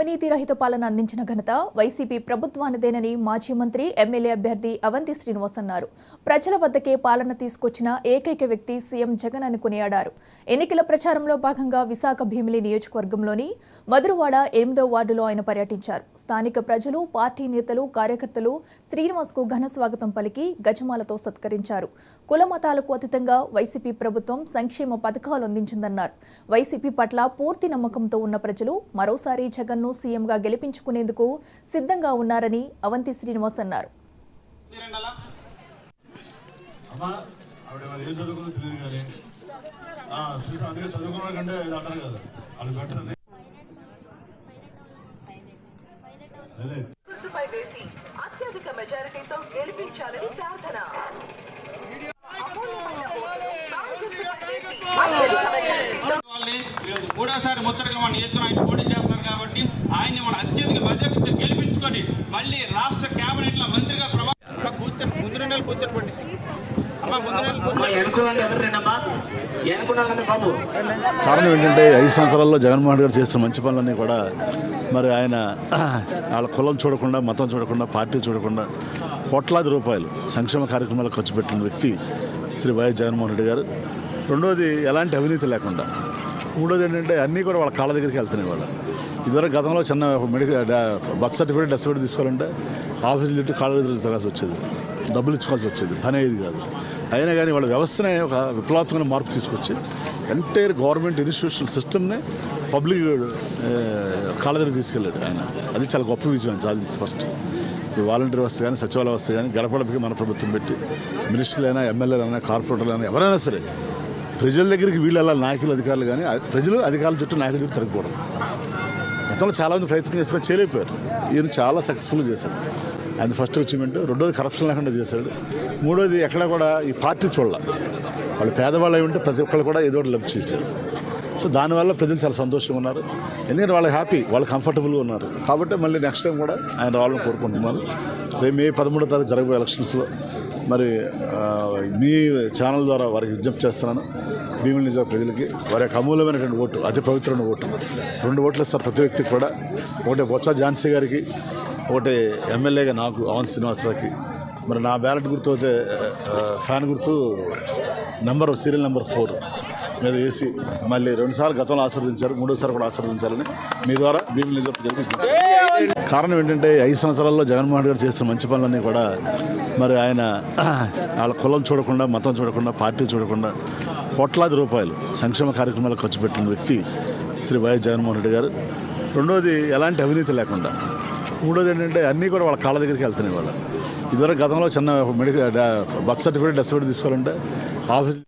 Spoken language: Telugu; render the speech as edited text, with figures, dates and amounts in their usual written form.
అవినీతి రహిత పాలన అందించిన ఘనత వైసీపీ ప్రభుత్వానిదేనని మాజీ మంత్రి ఎమ్మెల్యే అభ్యర్థి అవంతి శ్రీనివాస్ అన్నారు. ప్రజల వద్దకే పాలన తీసుకొచ్చిన ఏకైక వ్యక్తి సీఎం జగన్ అని కొనియాడారు. ఎన్నికల ప్రచారంలో భాగంగా విశాఖ భీమిలి నియోజకవర్గంలోని మధురవాడ 8వ వార్డులో ఆయన పర్యటించారు. స్థానిక ప్రజలు, పార్టీ నేతలు, కార్యకర్తలు శ్రీనివాస్కు ఘన స్వాగతం పలికి గజమాలతో సత్కరించారు. కుల మతాలకు అతీతంగా వైసీపీ ప్రభుత్వం సంక్షేమ పథకాలు అందించిందన్నారు. వైసీపీ పట్ల పూర్తి నమ్మకంతో ఉన్న ప్రజలు మరోసారి జగన్ను సీఎంగా గెలిపించుకునేందుకు సిద్ధంగా ఉన్నారని అవంతి శ్రీనివాస్ అన్నారు. అత్యధిక మెజారిటీతో గెలిపించాలని ప్రార్థన. మూడోసారి ముచ్చటగా మన నియోజకవర్గం ఆయన పోటీ చేస్తున్నారు కాబట్టి ఆయన్ని మన అత్యధిక మెజారిటీతో గెలిపించుకొని మళ్ళీ రాష్ట్ర కేబినెట్ లో మంత్రిగా కారణం ఏంటంటే 5 సంవత్సరాల్లో జగన్మోహన్ గారు చేస్తున్న మంచి పనులన్నీ కూడా మరి ఆయన వాళ్ళ కులం చూడకుండా, మతం చూడకుండా, పార్టీ చూడకుండా కోట్లాది రూపాయలు సంక్షేమ కార్యక్రమాలు ఖర్చు పెట్టిన వ్యక్తి శ్రీ వైఎస్ జగన్మోహన్ రెడ్డి గారు. రెండోది ఎలాంటి అవినీతి లేకుండా. మూడోది ఏంటంటే అన్నీ కూడా వాళ్ళ కాళ్ళ దగ్గరికి వెళ్తున్నాయి. వాళ్ళు ఇదివరకు గతంలో చిన్న medical birth certificate, death certificate తీసుకోవాలంటే ఆఫీసులు తిట్టి కాళ్ళ దగ్గర తిరగాల్సి వచ్చేది, డబ్బులు ఇచ్చుకోవాల్సి వచ్చేది, పని అయ్యేది కాదు. అయినా కానీ వాళ్ళ వ్యవస్థనే ఒక విప్లవాత్మక మార్పు తీసుకొచ్చి ఎంటైర్ గవర్నమెంట్ ఇన్స్టిట్యూషన్ సిస్టమ్నే పబ్లిక్ కాళ్ళ దగ్గర తీసుకెళ్ళాడు ఆయన. అది చాలా గొప్ప విజయం సాధించి ఫస్ట్. ఈ వాలంటీర్ వ్యవస్థ కానీ, సచివాలయ వ్యవస్థ కానీ గడపడపకి మన ప్రభుత్వం పెట్టి మినిస్టర్లైనా, ఎమ్మెల్యేలైనా, కార్పొరేటర్లైనా ఎవరైనా సరే ప్రజల దగ్గరికి వీళ్ళు వెళ్ళాలి. నాయకులు, అధికారులు కానీ ప్రజలు అధికారుల చుట్టూ నాయకుల చుట్టూ తిరగకూడదు. గతంలో చాలామంది ప్రయత్నం చేస్తున్నా చేయలేకపోయారు. ఈయన చాలా సక్సెస్ఫుల్గా చేశాడు. అది ఫస్ట్ అచీవ్మెంట్. రెండోది కరప్షన్ లేకుండా చేశాడు. మూడోది ఎక్కడ కూడా ఈ పార్టీ చూడాల. వాళ్ళు పేదవాళ్ళు అయి ఉంటే ప్రతి ఒక్కళ్ళు కూడా ఏదో ఒకటి లబ్ధి ఇచ్చారు. సో దానివల్ల ప్రజలు చాలా సంతోషంగా ఉన్నారు. ఎందుకంటే వాళ్ళకి హ్యాపీ, వాళ్ళు కంఫర్టబుల్గా ఉన్నారు. కాబట్టి మళ్ళీ నెక్స్ట్ టైం కూడా ఆయన రావాలని కోరుకుంటున్నారు. రేపు మే 13వ తారీఖు జరగబోయే ఎలక్షన్స్లో మరి మీ ఛానల్ ద్వారా వారికి విజ్ఞప్తి చేస్తున్నాను. భీమిలి నిజ ప్రజలకి వారి యొక్క అమూల్యమైనటువంటి ఓటు, అతి పవిత్రమైన ఓటు, 2 ఓట్లు ఇస్తారు ప్రతి వ్యక్తికి కూడా. ఒకటి బొత్స ఝాన్సీ గారికి, ఒకటి ఎమ్మెల్యేగా నాకు అవంతి శ్రీనివాసరావుకి. మరి నా బ్యాలెట్ గుర్తు అయితే ఫ్యాన్ గుర్తు సీరియల్ నెంబర్ 4 మీద వేసి మళ్ళీ 2 సార్లు గతంలో ఆశీర్వదించారు, 3వసారి కూడా ఆశీర్వదించాలని మీ ద్వారా భీమిలి నిజ ప్రజలకి. కారణం ఏంటంటే 5 సంవత్సరాల్లో జగన్మోహన్ గారు చేస్తున్న మంచి పనులన్నీ కూడా మరి ఆయన వాళ్ళ కులం చూడకుండా, మతం చూడకుండా, పార్టీ చూడకుండా కోట్లాది రూపాయలు సంక్షేమ కార్యక్రమాలు ఖర్చు పెట్టిన వ్యక్తి శ్రీ వైఎస్ జగన్మోహన్ రెడ్డి గారు. రెండోది ఎలాంటి అవినీతి లేకుండా. మూడోది ఏంటంటే అన్నీ కూడా వాళ్ళ కాళ్ళ దగ్గరికి వెళ్తున్నాయి. వాళ్ళు ఇదివరకు గతంలో చిన్న medical birth certificate, death certificate తీసుకోవాలంటే ఆఫీస్